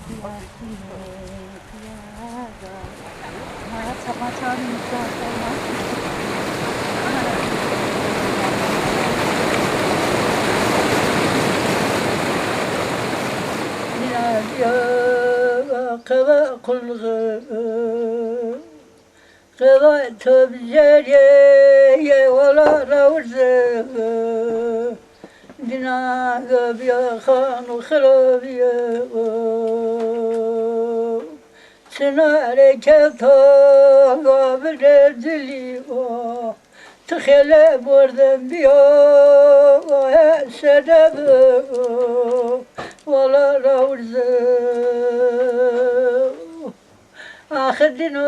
Ya kava kulğı kava tobjeriye ye wala rawze dina gabiya khanu khrabiye Çınarı kevta gabre dili o Tıkhele bordem biyo Sedebi Valla ravze Ah dino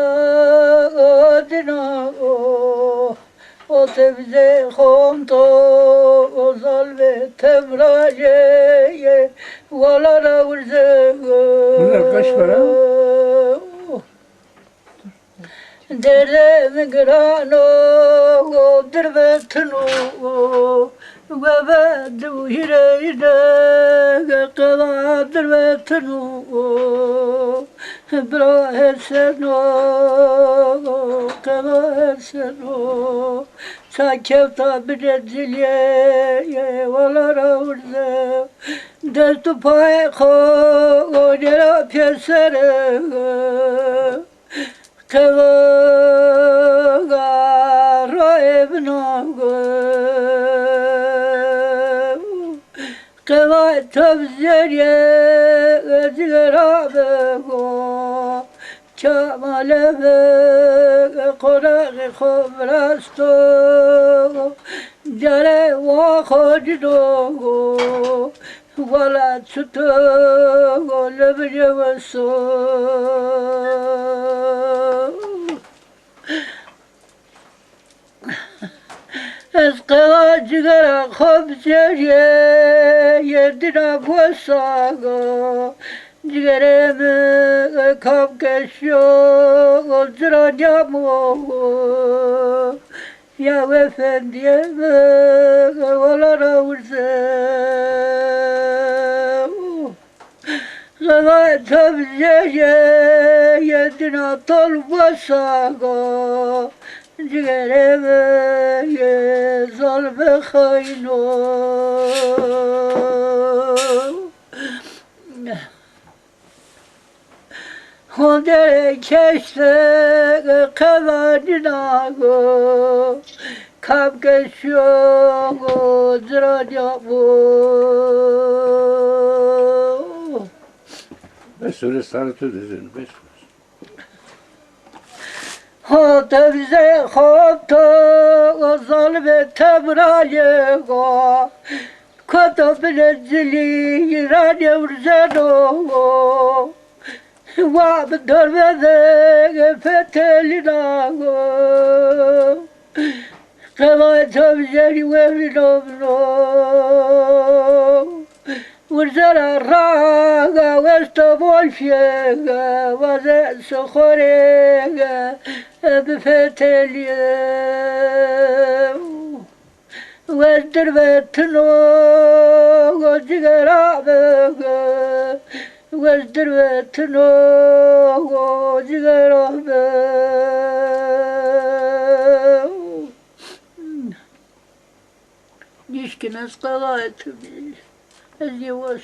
O tebze khonto O zalve temraye Valla ravze Bunlar kaç para? Dere migrano dirbetno Wabadu hireyde Qava dirbetno Bra herseno Qava herseno Sakevta birezilye Vala ravze Destu pay kho Nera pyesere Kavaga roebnago Kava tabzeriye Zirabego Çamaleve Koragi khobrasto Jare vakhojidogo Vala tsutogo Lebjevaso Eskava cigara khobzeriye Yedina buasago Cigareme kapkeşyo Ziranyamo Ya efendiyeme Valara urze Zava tabzeriye Yedina tolbasago Cigareme zalbe khayno Hodere keşte kavadinago Kapkeşyogo ziranyamo Beş söyle sarı söz edelim. Beş. Tebze khopto zalbe tebrayego Koto bilezili yirane urzeno Vab dörvede fetelinago Kava tebzeri vevinomno Urzera raga vesto volfiega Vaze sokhorega befeteliye Vezdirvetno Gozigarabe Vezdirvetno Gozigarabe Nişkines kava etimi Ez yavaş